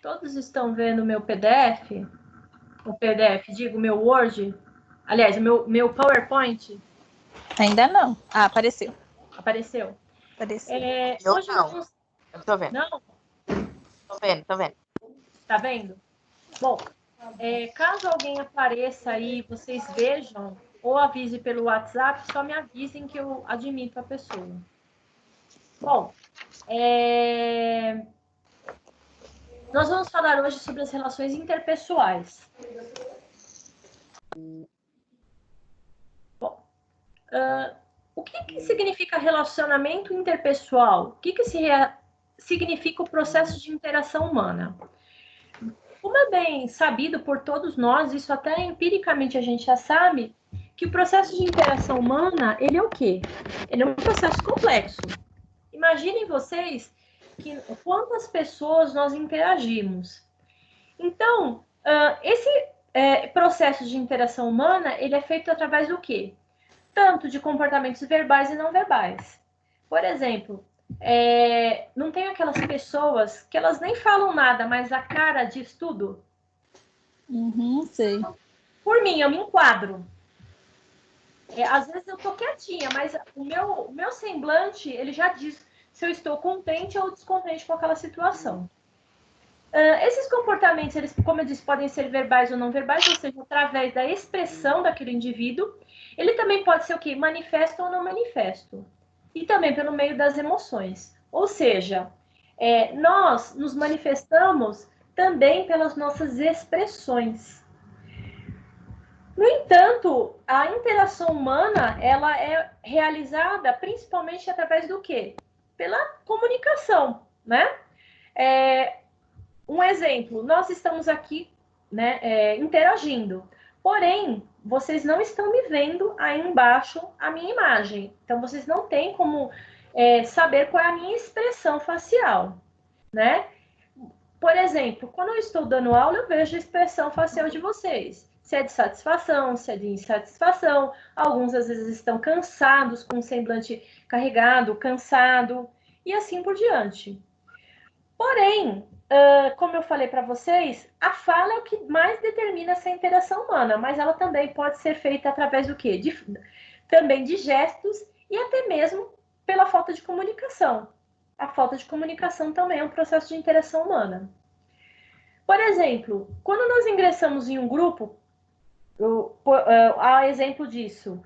Todos estão vendo o meu PDF? O PDF, digo, meu Word? Aliás, o meu PowerPoint? Ainda não. Ah, apareceu. Apareceu. Apareceu. Eu Hoje não. vamos... Eu tô vendo. Não? Tô vendo. Tá vendo? Bom, caso alguém apareça aí, vocês vejam, ou avise pelo WhatsApp, só me avisem que eu admito a pessoa. Bom, nós vamos falar hoje sobre as relações interpessoais. Bom, o que significa relacionamento interpessoal? O que significa o processo de interação humana? Como é bem sabido por todos nós, isso até empiricamente a gente já sabe, que o processo de interação humana, ele é o quê? Ele é um processo complexo. Imaginem vocês que quantas pessoas nós interagimos. Então, esse processo de interação humana, ele é feito através do quê? Tanto de comportamentos verbais e não verbais. Por exemplo, não tem aquelas pessoas que elas nem falam nada, mas a cara diz tudo? Sei. Por mim, eu me enquadro. Às vezes eu tô quietinha, mas o meu semblante, ele já diz se eu estou contente ou descontente com aquela situação. Esses comportamentos, eles, como eu disse, podem ser verbais ou não verbais, ou seja, através da expressão daquele indivíduo. Ele também pode ser o quê? Manifesto ou não manifesto. E também pelo meio das emoções. Ou seja, nós nos manifestamos também pelas nossas expressões. No entanto, a interação humana, ela é realizada principalmente através do quê? Pela comunicação, né? Um exemplo, nós estamos aqui, né, interagindo. Porém, vocês não estão me vendo aí embaixo a minha imagem. Então, vocês não têm como saber qual é a minha expressão facial, né? Por exemplo, quando eu estou dando aula, eu vejo a expressão facial de vocês. Se é de satisfação, se é de insatisfação. Alguns, às vezes, estão cansados, com o semblante carregado, cansado, e assim por diante. Porém, como eu falei para vocês, a fala é o que mais determina essa interação humana, mas ela também pode ser feita através do quê? Também de gestos e até mesmo pela falta de comunicação. A falta de comunicação também é um processo de interação humana. Por exemplo, quando nós ingressamos em um grupo, há exemplo disso,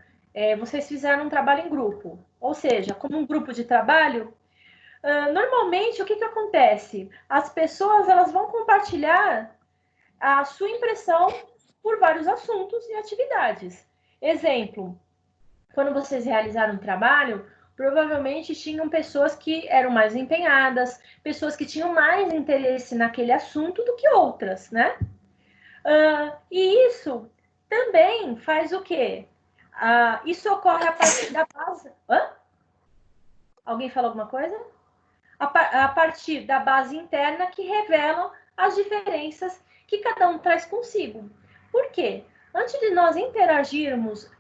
vocês fizeram um trabalho em grupo, ou seja, como um grupo de trabalho, normalmente, o que acontece? As pessoas elas vão compartilhar a sua impressão por vários assuntos e atividades. Exemplo, quando vocês realizaram um trabalho, provavelmente tinham pessoas que eram mais empenhadas, pessoas que tinham mais interesse naquele assunto do que outras, né? E isso também faz o quê? Isso ocorre a partir da base... Alguém falou alguma coisa? A partir da base interna que revelam as diferenças que cada um traz consigo. Por quê? Antes de nós interagirmos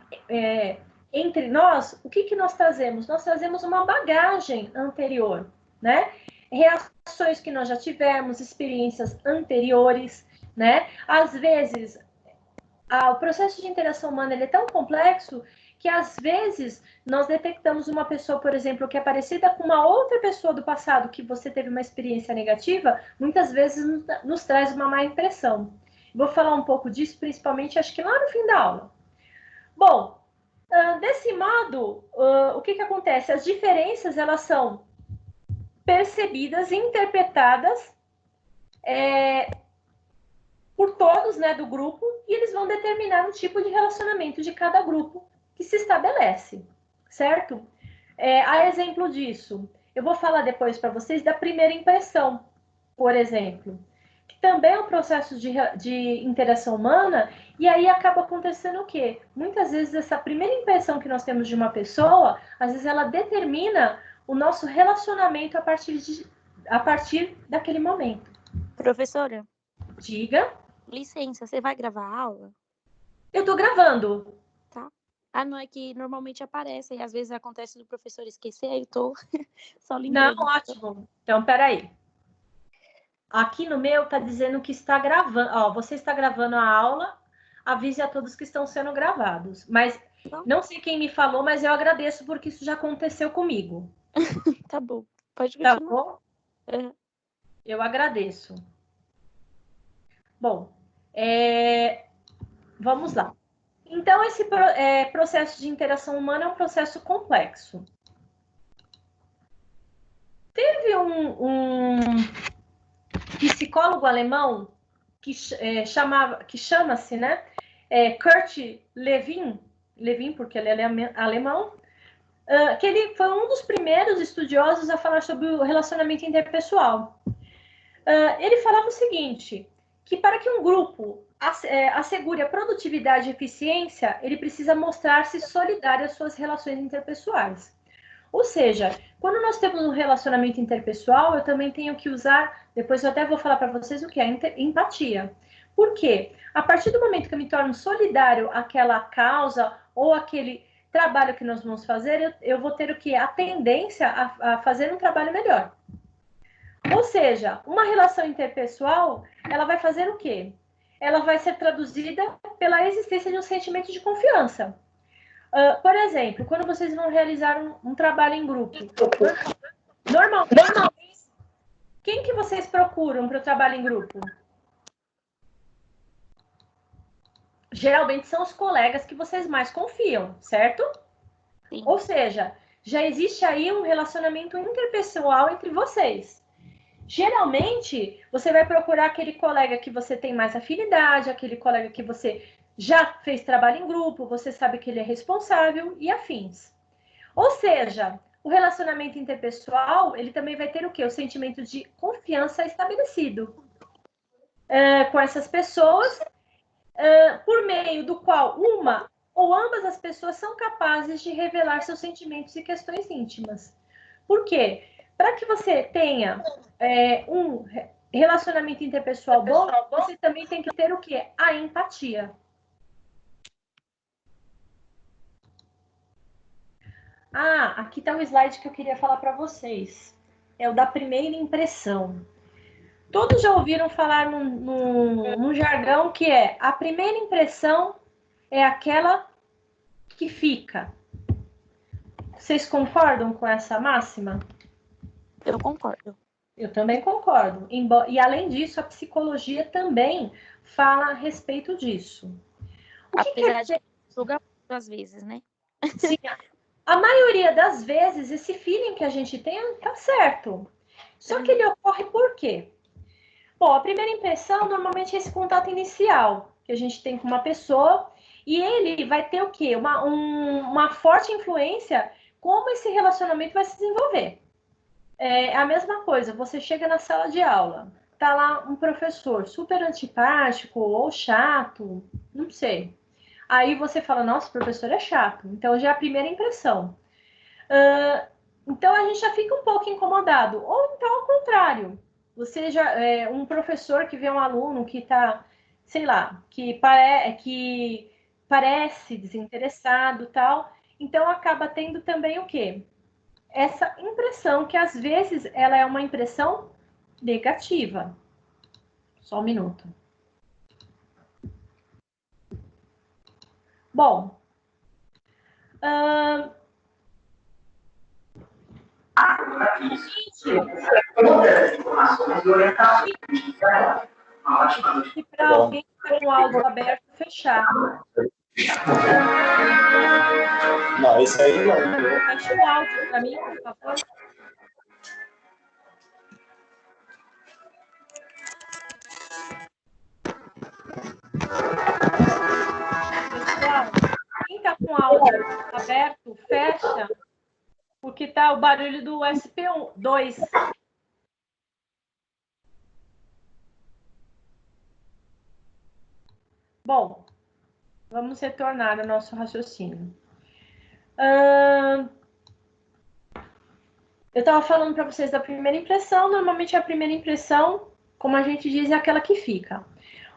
entre nós, o que nós trazemos? Nós trazemos uma bagagem anterior, né? Reações que nós já tivemos, experiências anteriores, né? Às vezes, o processo de interação humana ele é tão complexo que às vezes nós detectamos uma pessoa, por exemplo, que é parecida com uma outra pessoa do passado que você teve uma experiência negativa, muitas vezes nos traz uma má impressão. Vou falar um pouco disso, principalmente, acho que lá no fim da aula. Bom, desse modo, o que acontece? As diferenças, elas são percebidas e interpretadas por todos, né, do grupo, e eles vão determinar o tipo de relacionamento de cada grupo que se estabelece, certo? A exemplo disso, eu vou falar depois para vocês da primeira impressão, por exemplo, que também é um processo de interação humana, e aí acaba acontecendo o quê? Muitas vezes essa primeira impressão que nós temos de uma pessoa, às vezes ela determina o nosso relacionamento a partir daquele momento. Professora? Diga. Licença, você vai gravar a aula? Eu tô gravando. Tá. Ah, não, é que normalmente aparece, e às vezes acontece do professor esquecer, aí eu tô só Não, lembrando. ótimo. Então, peraí. Aqui no meu tá dizendo que está gravando. Ó, você está gravando a aula, avise a todos que estão sendo gravados. Mas não sei quem me falou, mas eu agradeço porque isso já aconteceu comigo. Tá bom, pode Tá continuar. bom? Eu agradeço. Bom, vamos lá. Então, esse processo de interação humana é um processo complexo. Teve um psicólogo alemão que chama-se, né, Kurt Lewin, porque ele é alemão, que ele foi um dos primeiros estudiosos a falar sobre o relacionamento interpessoal. Ele falava o seguinte, que para que um grupo assegure a produtividade e eficiência, ele precisa mostrar-se solidário às suas relações interpessoais. Ou seja, quando nós temos um relacionamento interpessoal, eu também tenho que usar, depois eu até vou falar para vocês o que é empatia. Por quê? A partir do momento que eu me torno solidário àquela causa ou aquele trabalho que nós vamos fazer, eu vou ter o quê? A tendência a fazer um trabalho melhor. Ou seja, uma relação interpessoal, ela vai fazer o quê? Ela vai ser traduzida pela existência de um sentimento de confiança. Por exemplo, quando vocês vão realizar um trabalho em grupo, normalmente, quem que vocês procuram para o trabalho em grupo? Geralmente são os colegas que vocês mais confiam, certo? Sim. Ou seja, já existe aí um relacionamento interpessoal entre vocês. Geralmente, você vai procurar aquele colega que você tem mais afinidade, aquele colega que você já fez trabalho em grupo, você sabe que ele é responsável e afins. Ou seja, o relacionamento interpessoal, ele também vai ter o quê? O sentimento de confiança estabelecido com essas pessoas, por meio do qual uma ou ambas as pessoas são capazes de revelar seus sentimentos e questões íntimas. Por quê? Para que você tenha um relacionamento interpessoal bom, você também tem que ter o quê? A empatia. Aqui está o slide que eu queria falar para vocês. É o da primeira impressão. Todos já ouviram falar num jargão que é a primeira impressão é aquela que fica. Vocês concordam com essa máxima? Eu concordo. Eu também concordo. E além disso, a psicologia também fala a respeito disso. Apesar de julgar às vezes, né? Sim, a maioria das vezes, esse feeling que a gente tem tá certo. Só que ele ocorre por quê? Bom, a primeira impressão normalmente é esse contato inicial que a gente tem com uma pessoa e ele vai ter o quê? Uma forte influência como esse relacionamento vai se desenvolver. É a mesma coisa, você chega na sala de aula, tá lá um professor super antipático ou chato, não sei. Aí você fala, nossa, o professor é chato. Então já é a primeira impressão. Então a gente já fica um pouco incomodado. Ou então ao contrário, você já um professor que vê um aluno que está, sei lá, que parece desinteressado, tal. Então acaba tendo também o quê? Essa impressão que às vezes ela é uma impressão negativa. Só um minuto. Bom, e para alguém que está com o áudio aberto, fechar. Não, esse aí não. Fecha o áudio para mim, por favor. Pessoal, quem está com o áudio aberto, fecha, porque tá o barulho do SP2. Bom, vamos retornar ao nosso raciocínio. Eu estava falando para vocês da primeira impressão. Normalmente a primeira impressão, como a gente diz, é aquela que fica.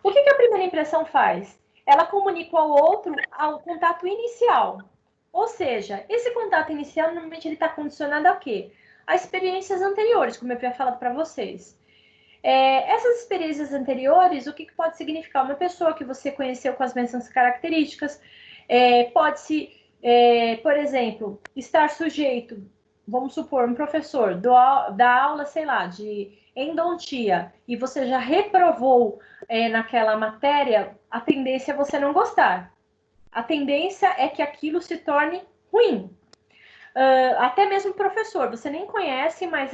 O que a primeira impressão faz? Ela comunica ao outro ao contato inicial. Ou seja, esse contato inicial, normalmente, ele está condicionado a quê? A experiências anteriores, como eu havia falado para vocês. Essas experiências anteriores, o que pode significar? Uma pessoa que você conheceu com as mesmas características, pode-se, por exemplo, estar sujeito, vamos supor, um professor da aula, sei lá, de endodontia, e você já reprovou naquela matéria, a tendência é você não gostar. A tendência é que aquilo se torne ruim. Até mesmo o professor, você nem conhece, mas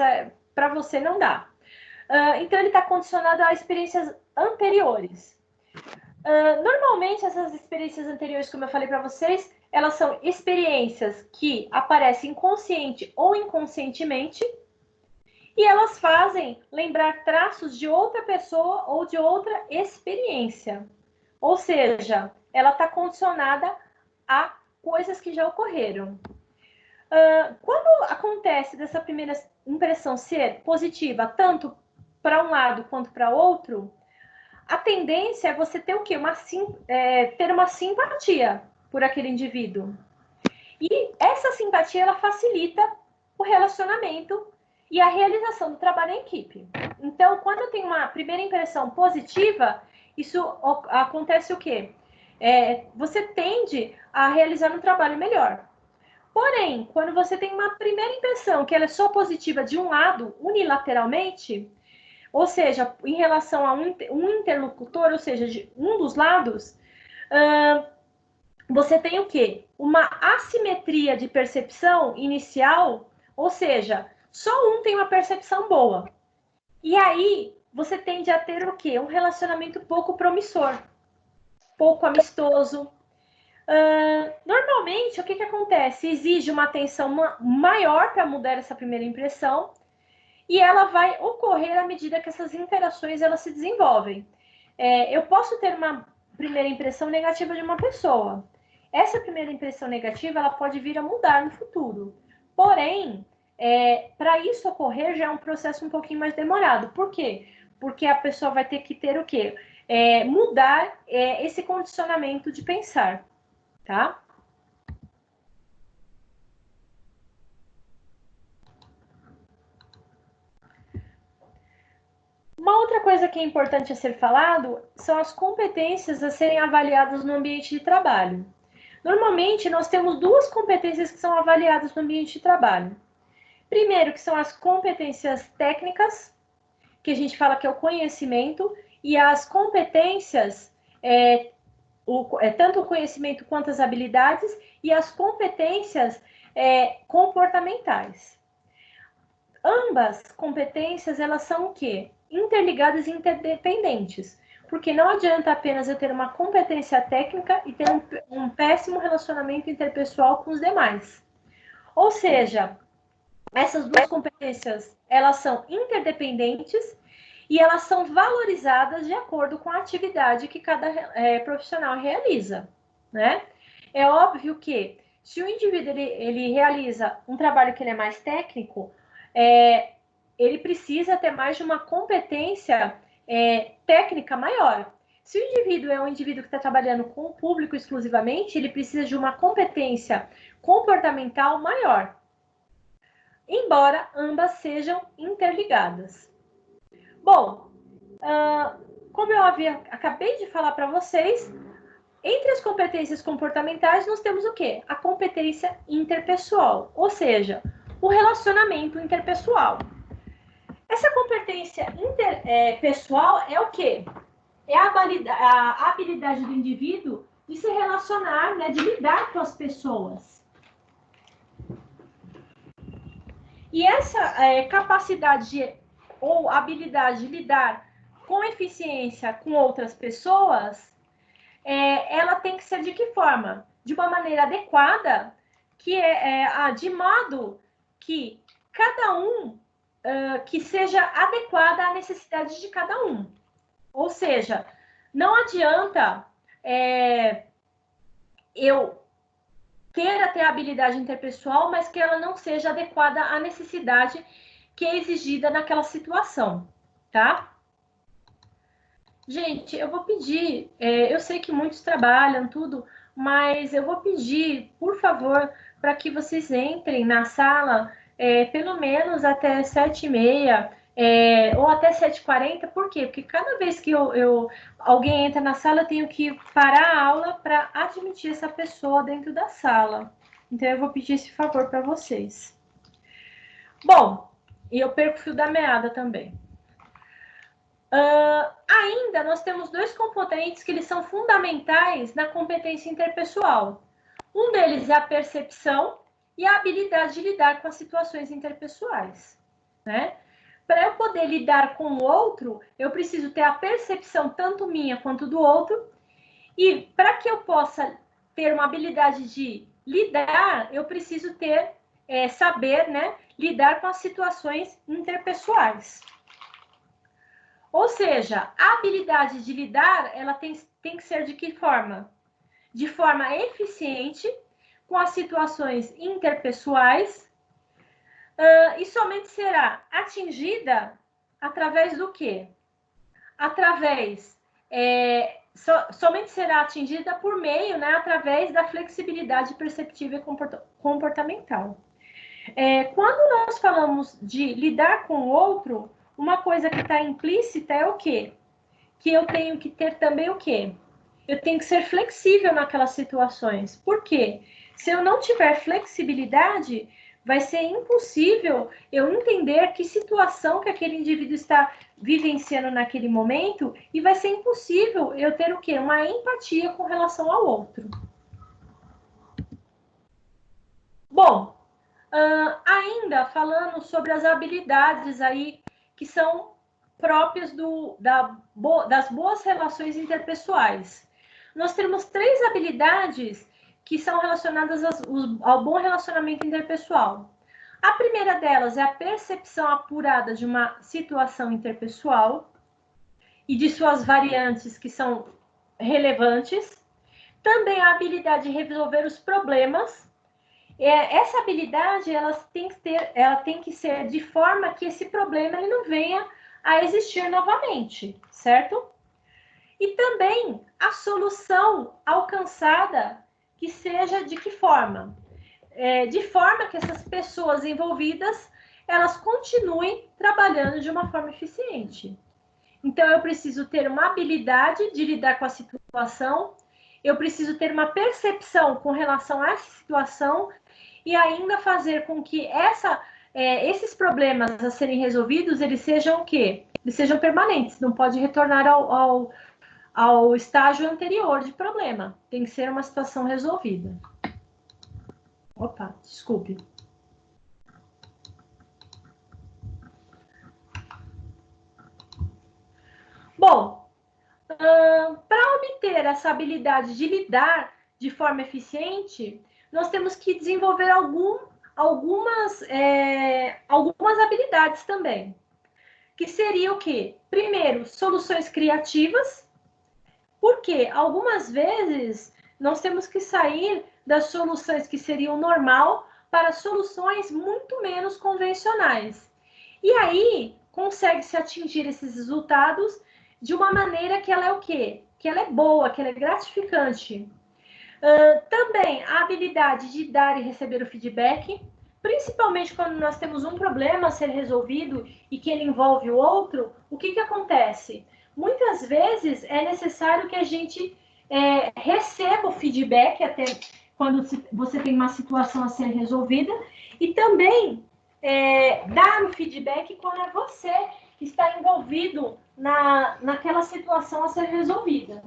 para você não dá. Então, ele está condicionado a experiências anteriores. Normalmente, essas experiências anteriores, como eu falei para vocês, elas são experiências que aparecem consciente ou inconscientemente, e elas fazem lembrar traços de outra pessoa ou de outra experiência. Ou seja, ela está condicionada a coisas que já ocorreram. Quando acontece dessa primeira impressão ser positiva, tanto para um lado quanto para outro, a tendência é você ter o quê? Ter uma simpatia por aquele indivíduo. E essa simpatia, ela facilita o relacionamento e a realização do trabalho em equipe. Então, quando eu tenho uma primeira impressão positiva, isso acontece o quê? Você tende a realizar um trabalho melhor. Porém, quando você tem uma primeira impressão que ela é só positiva de um lado, unilateralmente, ou seja, em relação a um interlocutor, ou seja, de um dos lados, você tem o quê? Uma assimetria de percepção inicial, ou seja, só um tem uma percepção boa. E aí, você tende a ter o quê? Um relacionamento pouco promissor, pouco amistoso. Normalmente, o que acontece? Exige uma atenção maior para mudar essa primeira impressão, e ela vai ocorrer à medida que essas interações elas se desenvolvem. Eu posso ter uma primeira impressão negativa de uma pessoa. Essa primeira impressão negativa ela pode vir a mudar no futuro. Porém, para isso ocorrer já é um processo um pouquinho mais demorado. Por quê? Porque a pessoa vai ter que ter o quê? Mudar esse condicionamento de pensar, tá? Uma outra coisa que é importante a ser falado são as competências a serem avaliadas no ambiente de trabalho. Normalmente, nós temos duas competências que são avaliadas no ambiente de trabalho. Primeiro, que são as competências técnicas, que a gente fala que é o conhecimento, e as competências, tanto o conhecimento quanto as habilidades, e as competências comportamentais. Ambas competências, elas são o quê? Interligadas e interdependentes. Porque não adianta apenas eu ter uma competência técnica e ter um péssimo relacionamento interpessoal com os demais. Ou seja, essas duas competências, elas são interdependentes e elas são valorizadas de acordo com a atividade que cada profissional realiza, né? É óbvio que se o indivíduo ele realiza um trabalho que ele é mais técnico, ele precisa ter mais de uma competência técnica maior. Se o indivíduo é um indivíduo que está trabalhando com o público exclusivamente, ele precisa de uma competência comportamental maior, embora ambas sejam interligadas. Bom, como eu acabei de falar para vocês, entre as competências comportamentais, nós temos o quê? A competência interpessoal, ou seja, o relacionamento interpessoal. Essa competência interpessoal é o quê? É a habilidade do indivíduo de se relacionar, né, de lidar com as pessoas. E essa capacidade ou habilidade de lidar com eficiência com outras pessoas, ela tem que ser de que forma? De uma maneira adequada, de modo que cada um que seja adequada à necessidade de cada um. Ou seja, não adianta eu queira ter habilidade interpessoal, mas que ela não seja adequada à necessidade que é exigida naquela situação, tá? Gente, eu vou pedir, eu sei que muitos trabalham, tudo, mas eu vou pedir, por favor, para que vocês entrem na sala pelo menos até 7h30, ou até 7h40. Por quê? Porque cada vez que alguém entra na sala, eu tenho que parar a aula para admitir essa pessoa dentro da sala. Então, eu vou pedir esse favor para vocês. Bom, e eu perco o fio da meada também. Ainda nós temos 2 componentes que eles são fundamentais na competência interpessoal. Um deles é a percepção e a habilidade de lidar com as situações interpessoais, né? Para eu poder lidar com o outro, eu preciso ter a percepção tanto minha quanto do outro. E para que eu possa ter uma habilidade de lidar, eu preciso ter, saber, né, lidar com as situações interpessoais. Ou seja, a habilidade de lidar, ela tem que ser de que forma? De forma eficiente, com as situações interpessoais, e somente será atingida através do quê? Somente será atingida por meio, né, através da flexibilidade perceptiva e comportamental. Quando nós falamos de lidar com o outro, uma coisa que está implícita é o quê? Que eu tenho que ter também o quê? Eu tenho que ser flexível naquelas situações. Por quê? Se eu não tiver flexibilidade, vai ser impossível eu entender que situação que aquele indivíduo está vivenciando naquele momento, e vai ser impossível eu ter o quê? Uma empatia com relação ao outro. Bom, ainda falando sobre as habilidades aí que são próprias das boas relações interpessoais. Nós temos 3 habilidades que são relacionadas ao bom relacionamento interpessoal. A primeira delas é a percepção apurada de uma situação interpessoal e de suas variantes que são relevantes. Também a habilidade de resolver os problemas. Essa habilidade ela tem que ser de forma que esse problema ele não venha a existir novamente, certo? E também a solução alcançada que seja de que forma? De forma que essas pessoas envolvidas elas continuem trabalhando de uma forma eficiente. Então, eu preciso ter uma habilidade de lidar com a situação, eu preciso ter uma percepção com relação a essa situação e ainda fazer com que esses problemas a serem resolvidos, eles sejam o quê? Eles sejam permanentes, não pode retornar ao estágio anterior de problema. Tem que ser uma situação resolvida. Opa, desculpe. Bom, para obter essa habilidade de lidar de forma eficiente, nós temos que desenvolver algumas habilidades também. Que seria o quê? Primeiro, soluções criativas, porque algumas vezes nós temos que sair das soluções que seriam normal para soluções muito menos convencionais. E aí, consegue-se atingir esses resultados de uma maneira que ela é o quê? Que ela é boa, que ela é gratificante. Também a habilidade de dar e receber o feedback, principalmente quando nós temos um problema a ser resolvido e que ele envolve o outro, o que acontece? Muitas vezes é necessário que a gente receba o feedback até quando você tem uma situação a ser resolvida, e também dar o feedback quando é você que está envolvido naquela situação a ser resolvida.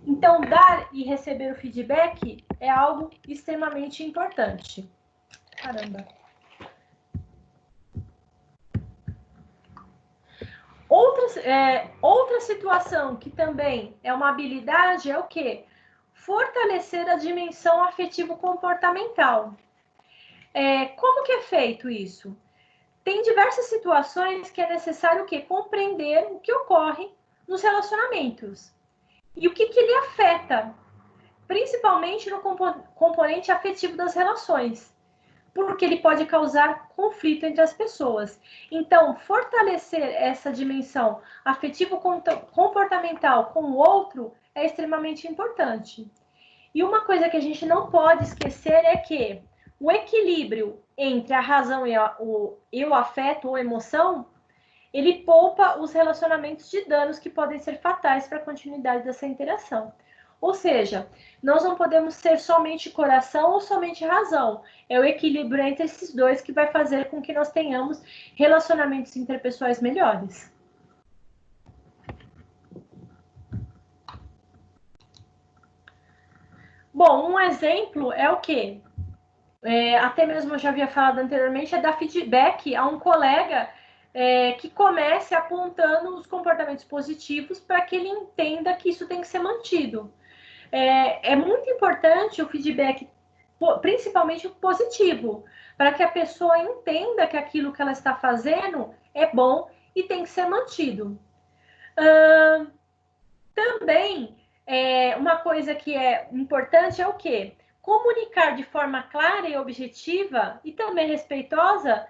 Então, dar e receber o feedback é algo extremamente importante. Caramba. Outra situação que também é uma habilidade é o quê? Fortalecer a dimensão afetivo-comportamental. Como que é feito isso? Tem diversas situações que é necessário o quê? Compreender o que ocorre nos relacionamentos. E o que ele afeta, principalmente no componente afetivo das relações. porque ele pode causar conflito entre as pessoas. Então, fortalecer essa dimensão afetivo-comportamental com o outro é extremamente importante. E uma coisa que a gente não pode esquecer é que o equilíbrio entre a razão e o afeto ou emoção, ele poupa os relacionamentos de danos que podem ser fatais para a continuidade dessa interação. Ou seja, nós não podemos ser somente coração ou somente razão. É o equilíbrio entre esses dois que vai fazer com que nós tenhamos relacionamentos interpessoais melhores. Bom, um exemplo é o quê? Até mesmo eu já havia falado anteriormente, é dar feedback a um colega que comece apontando os comportamentos positivos para que ele entenda que isso tem que ser mantido. É muito importante o feedback, principalmente o positivo, para que a pessoa entenda que aquilo que ela está fazendo é bom e tem que ser mantido. Também, uma coisa que é importante é o quê? Comunicar de forma clara e objetiva e também respeitosa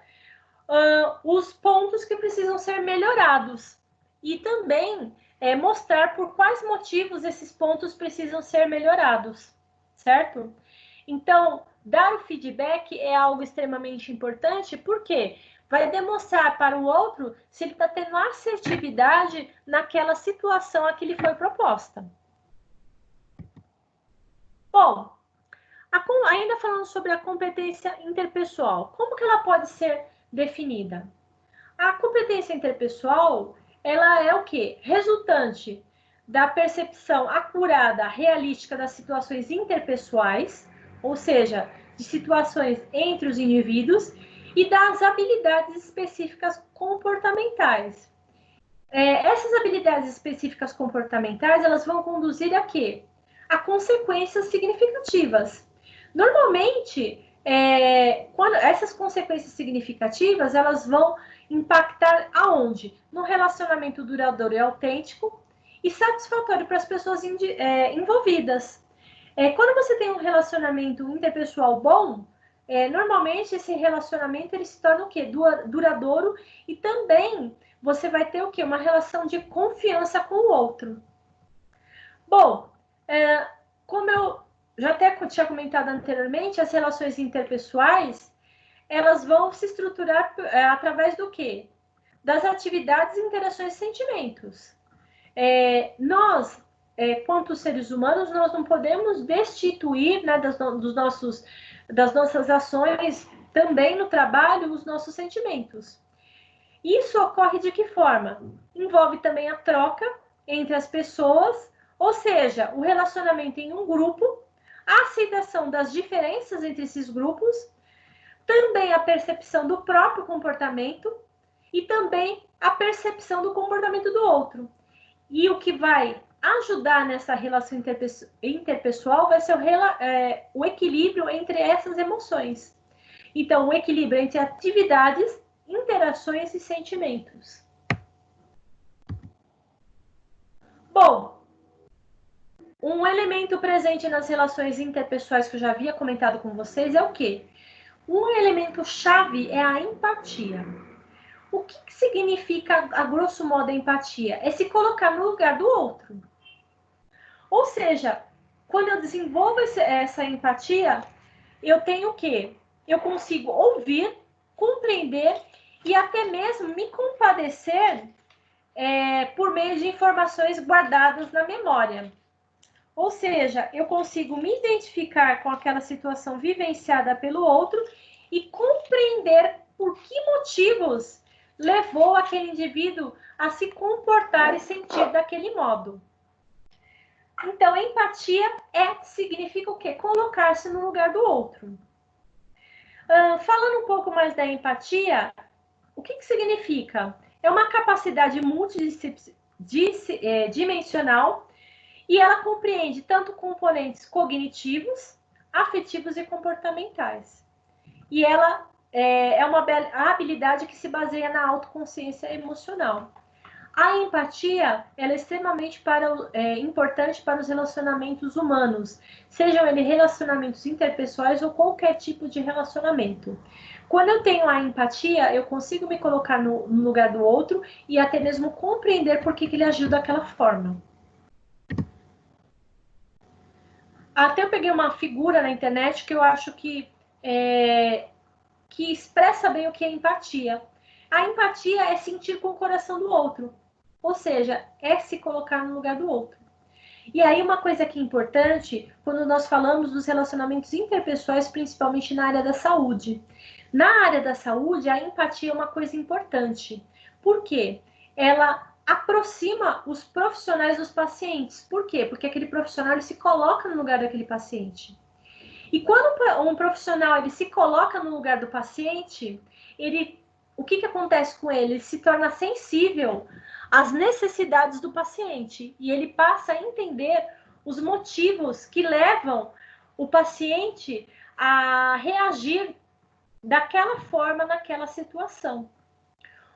os pontos que precisam ser melhorados. E também mostrar por quais motivos esses pontos precisam ser melhorados, certo? Então, dar o feedback é algo extremamente importante, porque vai demonstrar para o outro se ele está tendo assertividade naquela situação a que lhe foi proposta. Bom, ainda falando sobre a competência interpessoal, como que ela pode ser definida? A competência interpessoal, ela é o quê? Resultante da percepção acurada, realística das situações interpessoais, ou seja, de situações entre os indivíduos, e das habilidades específicas comportamentais. Essas habilidades específicas comportamentais, elas vão conduzir a quê? A consequências significativas. Normalmente, quando essas consequências significativas, elas vão impactar aonde? No relacionamento duradouro e autêntico e satisfatório para as pessoas envolvidas. Quando você tem um relacionamento interpessoal bom, normalmente esse relacionamento ele se torna o quê? Duradouro, e também você vai ter o quê? Uma relação de confiança com o outro. Bom, como eu já até tinha comentado anteriormente, as relações interpessoais, elas vão se estruturar através do quê? Das atividades, interações e sentimentos. Nós, quanto seres humanos, nós não podemos destituir, né, das nossas ações, também no trabalho, os nossos sentimentos. Isso ocorre de que forma? Envolve também a troca entre as pessoas, ou seja, o relacionamento em um grupo, a aceitação das diferenças entre esses grupos, também a percepção do próprio comportamento e também a percepção do comportamento do outro. E o que vai ajudar nessa relação interpessoal vai ser o equilíbrio entre essas emoções. Então, o equilíbrio entre atividades, interações e sentimentos. Bom, um elemento presente nas relações interpessoais que eu já havia comentado com vocês é o quê? Um elemento chave é a empatia. O que significa, a grosso modo, a empatia? É se colocar no lugar do outro. Ou seja, quando eu desenvolvo essa empatia, eu tenho o quê? Eu consigo ouvir, compreender e até mesmo me compadecer por meio de informações guardadas na memória. Ou seja, eu consigo me identificar com aquela situação vivenciada pelo outro e compreender por que motivos levou aquele indivíduo a se comportar e sentir daquele modo. Então, empatia significa o quê? Colocar-se no lugar do outro. Falando um pouco mais da empatia, o que significa? É uma capacidade multidimensional e ela compreende tanto componentes cognitivos, afetivos e comportamentais. E ela é uma habilidade que se baseia na autoconsciência emocional. A empatia, ela é extremamente importante para os relacionamentos humanos, sejam eles relacionamentos interpessoais ou qualquer tipo de relacionamento. Quando eu tenho a empatia, eu consigo me colocar no lugar do outro e até mesmo compreender por que ele agiu daquela forma. Até eu peguei uma figura na internet que eu acho que expressa bem o que é empatia. A empatia é sentir com o coração do outro. Ou seja, é se colocar no lugar do outro. E aí uma coisa que é importante, quando nós falamos dos relacionamentos interpessoais, principalmente na área da saúde. Na área da saúde, a empatia é uma coisa importante. Por quê? Ela aproxima os profissionais dos pacientes. Por quê? Porque aquele profissional ele se coloca no lugar daquele paciente. E quando um profissional ele se coloca no lugar do paciente, o que acontece com ele? Ele se torna sensível às necessidades do paciente e ele passa a entender os motivos que levam o paciente a reagir daquela forma naquela situação.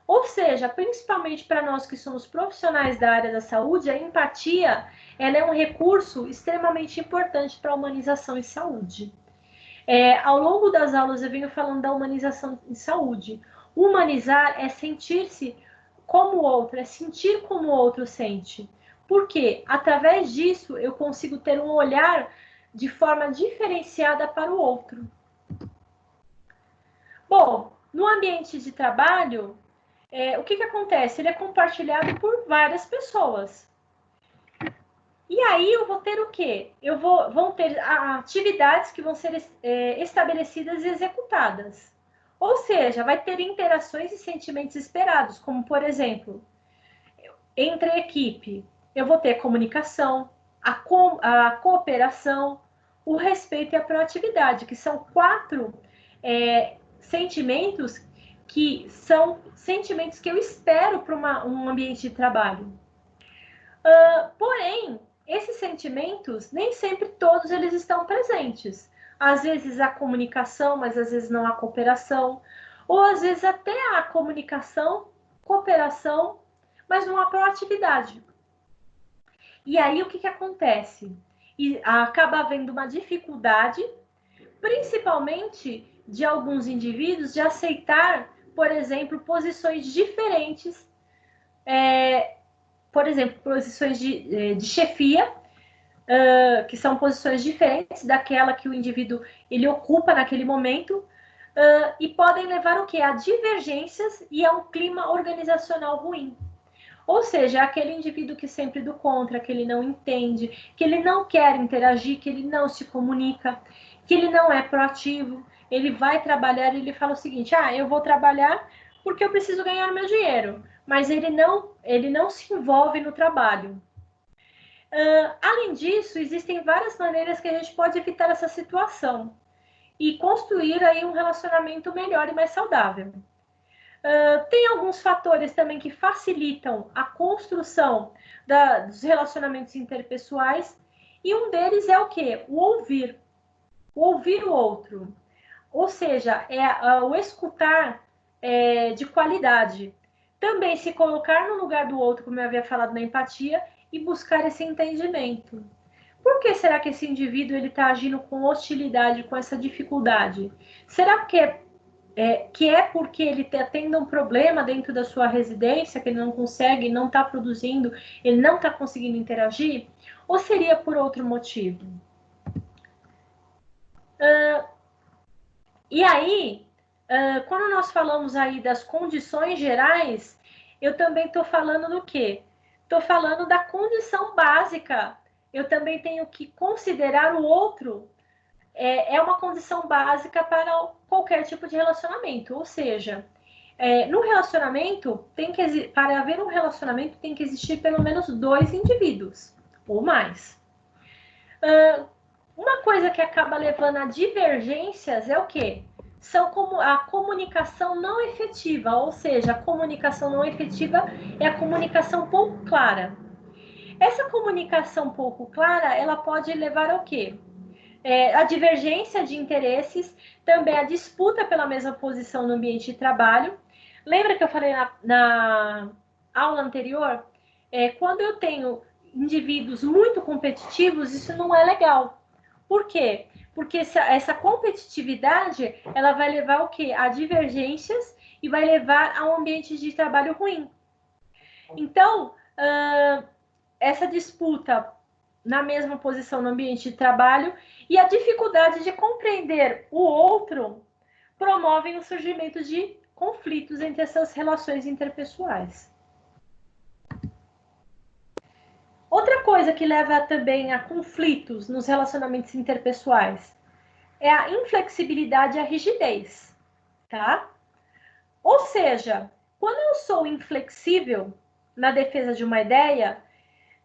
Ou seja, principalmente para nós que somos profissionais da área da saúde, a empatia ela é um recurso extremamente importante para a humanização em saúde. Ao longo das aulas eu venho falando da humanização em saúde. Humanizar é sentir-se como o outro, é sentir como o outro sente. Porque através disso eu consigo ter um olhar de forma diferenciada para o outro. Bom, no ambiente de trabalho, o que acontece? Ele é compartilhado por várias pessoas. E aí eu vou ter o quê? Vão ter atividades que vão ser estabelecidas e executadas. Ou seja, vai ter interações e sentimentos esperados, como, por exemplo, entre a equipe, eu vou ter comunicação, a cooperação, o respeito e a proatividade, que são 4 sentimentos que são sentimentos que eu espero para um ambiente de trabalho. Porém, esses sentimentos, nem sempre todos eles estão presentes. Às vezes a comunicação, mas às vezes não a cooperação. Ou às vezes até a comunicação, cooperação, mas não a proatividade. E aí o que acontece? E acaba havendo uma dificuldade, principalmente de alguns indivíduos, de aceitar, por exemplo, posições diferentes, por exemplo, posições de chefia, que são posições diferentes daquela que o indivíduo ele ocupa naquele momento, e podem levar o quê? A divergências e a um clima organizacional ruim. Ou seja, aquele indivíduo que sempre do contra, que ele não entende, que ele não quer interagir, que ele não se comunica, que ele não é proativo, ele vai trabalhar e ele fala o seguinte, eu vou trabalhar porque eu preciso ganhar meu dinheiro, mas ele não se envolve no trabalho. Além disso, existem várias maneiras que a gente pode evitar essa situação e construir aí um relacionamento melhor e mais saudável. Tem alguns fatores também que facilitam a construção dos relacionamentos interpessoais e um deles é o quê? O ouvir. O ouvir o outro. Ou seja, o escutar de qualidade. Também se colocar no lugar do outro, como eu havia falado na empatia, e buscar esse entendimento. Por que será que esse indivíduo está agindo com hostilidade, com essa dificuldade? Será que porque ele está tendo um problema dentro da sua residência, que ele não consegue, não está produzindo, ele não está conseguindo interagir? Ou seria por outro motivo? E aí, quando nós falamos aí das condições gerais, eu também estou falando do quê? Estou falando da condição básica. Eu também tenho que considerar o outro uma condição básica para qualquer tipo de relacionamento. Ou seja, no relacionamento, para haver um relacionamento, tem que existir pelo menos 2 indivíduos, ou mais. Uma coisa que acaba levando a divergências é o quê? São como a comunicação não efetiva, ou seja, a comunicação não efetiva é a comunicação pouco clara. Essa comunicação pouco clara, ela pode levar ao quê? A divergência de interesses, também a disputa pela mesma posição no ambiente de trabalho. Lembra que eu falei aula anterior, quando eu tenho indivíduos muito competitivos, isso não é legal. Por quê? Porque essa competitividade, ela vai levar o quê? A divergências e vai levar a um ambiente de trabalho ruim. Então, essa disputa na mesma posição no ambiente de trabalho e a dificuldade de compreender o outro promovem o surgimento de conflitos entre essas relações interpessoais. Outra coisa que leva também a conflitos nos relacionamentos interpessoais é a inflexibilidade e a rigidez, tá? Ou seja, quando eu sou inflexível na defesa de uma ideia,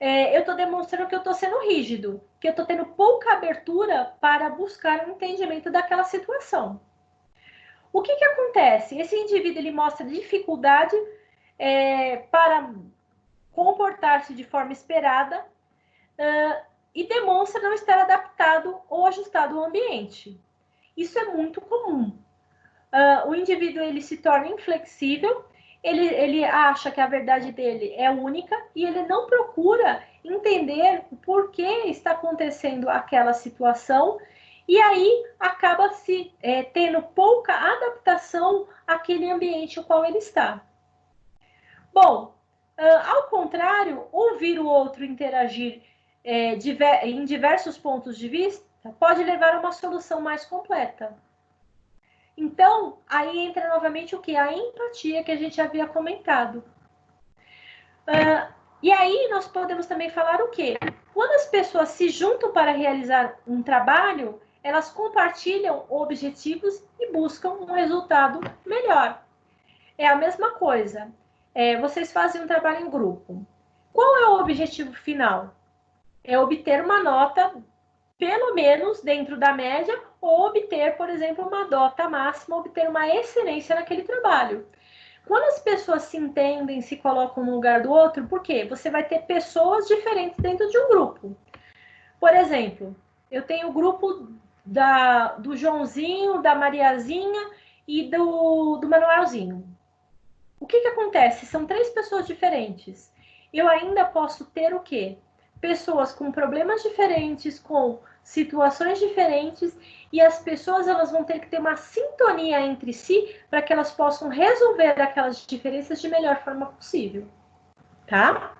eu estou demonstrando que eu estou sendo rígido, que eu estou tendo pouca abertura para buscar um entendimento daquela situação. O que acontece? Esse indivíduo ele mostra dificuldade para comportar-se de forma esperada e demonstra não estar adaptado ou ajustado ao ambiente. Isso é muito comum. O indivíduo ele se torna inflexível, ele acha que a verdade dele é única e ele não procura entender o porquê está acontecendo aquela situação e aí acaba se tendo pouca adaptação àquele ambiente no qual ele está. Bom, ao contrário, ouvir o outro interagir em diversos pontos de vista pode levar a uma solução mais completa. Então, aí entra novamente o que? A empatia que a gente havia comentado. E aí nós podemos também falar o quê? Quando as pessoas se juntam para realizar um trabalho, elas compartilham objetivos e buscam um resultado melhor. É a mesma coisa. Vocês fazem um trabalho em grupo. Qual é o objetivo final? É obter uma nota, pelo menos dentro da média, ou obter, por exemplo, uma nota máxima, obter uma excelência naquele trabalho. Quando as pessoas se entendem, se colocam no lugar do outro, por quê? Você vai ter pessoas diferentes dentro de um grupo. Por exemplo, eu tenho o grupo do Joãozinho, da Mariazinha e do Manuelzinho. O que acontece? São 3 pessoas diferentes. Eu ainda posso ter o quê? Pessoas com problemas diferentes, com situações diferentes, e as pessoas elas vão ter que ter uma sintonia entre si para que elas possam resolver aquelas diferenças de melhor forma possível, tá?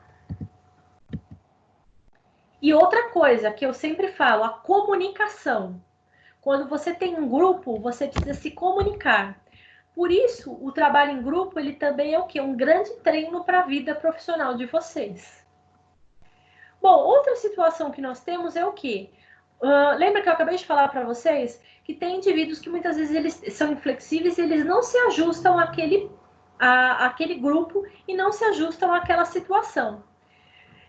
E outra coisa que eu sempre falo, a comunicação. Quando você tem um grupo, você precisa se comunicar. Por isso, o trabalho em grupo, ele também é o quê? Um grande treino para a vida profissional de vocês. Bom, outra situação que nós temos é o quê? Lembra que eu acabei de falar para vocês que tem indivíduos que muitas vezes eles são inflexíveis e eles não se ajustam àquele grupo e não se ajustam àquela situação.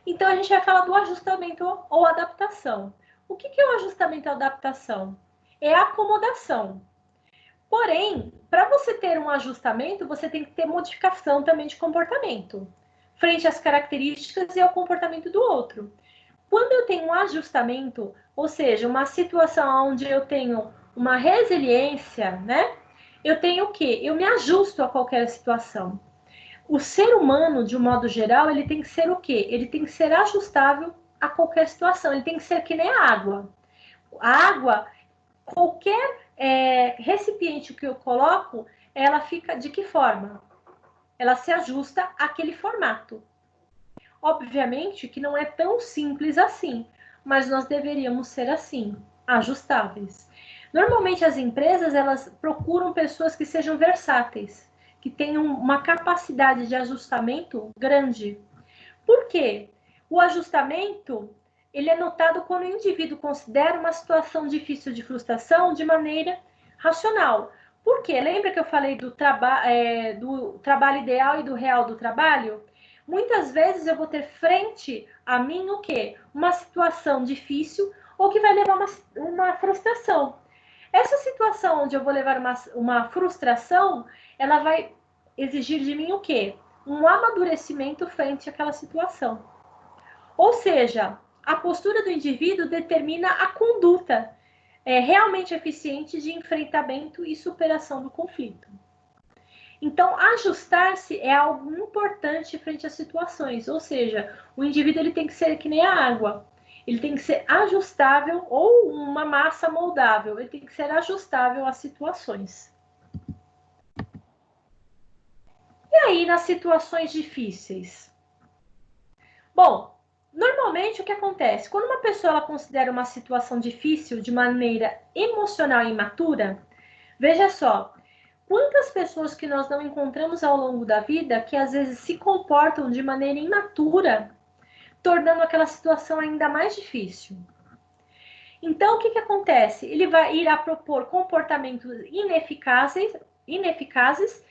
Então, a gente vai falar do ajustamento ou adaptação. O que é o ajustamento ou adaptação? É a acomodação. Porém, para você ter um ajustamento, você tem que ter modificação também de comportamento, frente às características e ao comportamento do outro. Quando eu tenho um ajustamento, ou seja, uma situação onde eu tenho uma resiliência, né? Eu tenho o quê? Eu me ajusto a qualquer situação. O ser humano, de um modo geral, ele tem que ser o quê? Ele tem que ser ajustável a qualquer situação. Ele tem que ser que nem a água. A água, qualquer recipiente que eu coloco, ela fica de que forma? Ela se ajusta àquele formato. Obviamente que não é tão simples assim, mas nós deveríamos ser assim, ajustáveis. Normalmente as empresas, elas procuram pessoas que sejam versáteis, que tenham uma capacidade de ajustamento grande. Por quê? O ajustamento, ele é notado quando o indivíduo considera uma situação difícil de frustração de maneira racional. Por quê? Lembra que eu falei do trabalho ideal e do real do trabalho? Muitas vezes eu vou ter frente a mim o quê? Uma situação difícil ou que vai levar uma frustração. Essa situação onde eu vou levar uma frustração, ela vai exigir de mim o quê? Um amadurecimento frente àquela situação. Ou seja, a postura do indivíduo determina a conduta realmente eficiente de enfrentamento e superação do conflito. Então, ajustar-se é algo importante frente às situações, ou seja, o indivíduo ele tem que ser que nem a água, ele tem que ser ajustável ou uma massa moldável, ele tem que ser ajustável às situações. E aí, nas situações difíceis? Bom, normalmente o que acontece? Quando uma pessoa ela considera uma situação difícil de maneira emocional e imatura, veja só, quantas pessoas que nós não encontramos ao longo da vida que às vezes se comportam de maneira imatura, tornando aquela situação ainda mais difícil. Então, o que acontece? Ele vai ir a propor comportamentos ineficazes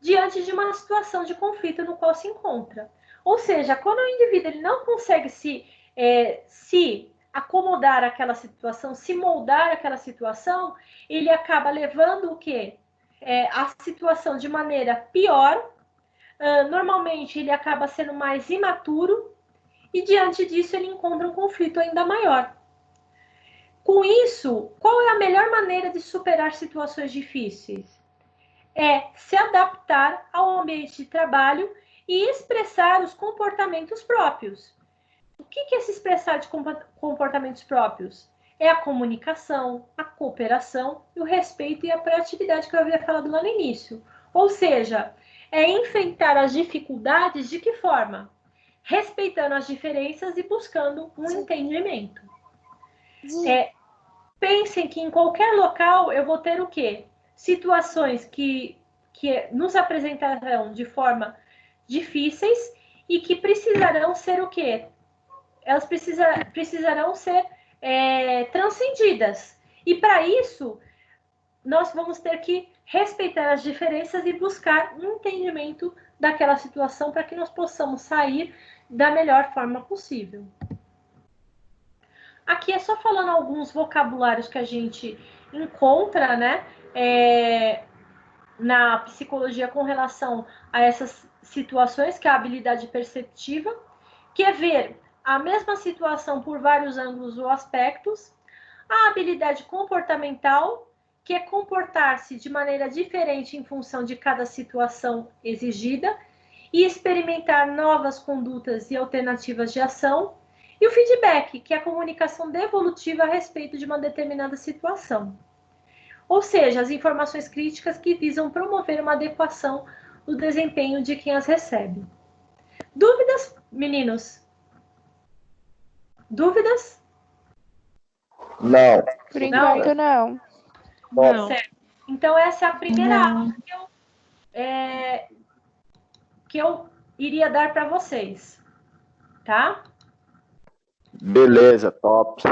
diante de uma situação de conflito no qual se encontra. Ou seja, quando o indivíduo ele não consegue se acomodar àquela situação, se moldar àquela situação, ele acaba levando o quê? A situação de maneira pior, normalmente ele acaba sendo mais imaturo e diante disso ele encontra um conflito ainda maior. Com isso, qual é a melhor maneira de superar situações difíceis? É se adaptar ao ambiente de trabalho e expressar os comportamentos próprios. O que é se expressar de comportamentos próprios? É a comunicação, a cooperação, o respeito e a proatividade que eu havia falado lá no início. Ou seja, é enfrentar as dificuldades de que forma? Respeitando as diferenças e buscando um entendimento. Pensem que em qualquer local eu vou ter o quê? Situações que nos apresentarão de forma difíceis e que precisarão ser o quê? Elas precisarão ser transcendidas. E para isso, nós vamos ter que respeitar as diferenças e buscar um entendimento daquela situação para que nós possamos sair da melhor forma possível. Aqui é só falando alguns vocabulários que a gente encontra, né, na psicologia com relação a essas situações, que é a habilidade perceptiva, que é ver a mesma situação por vários ângulos ou aspectos, a habilidade comportamental, que é comportar-se de maneira diferente em função de cada situação exigida e experimentar novas condutas e alternativas de ação, e o feedback, que é a comunicação devolutiva a respeito de uma determinada situação. Ou seja, as informações críticas que visam promover uma adequação do desempenho de quem as recebe. Dúvidas, meninos? Dúvidas? Não. Por enquanto, não. Não. Certo. Então, essa é a primeira aula que eu iria dar para vocês. Tá? Beleza, top.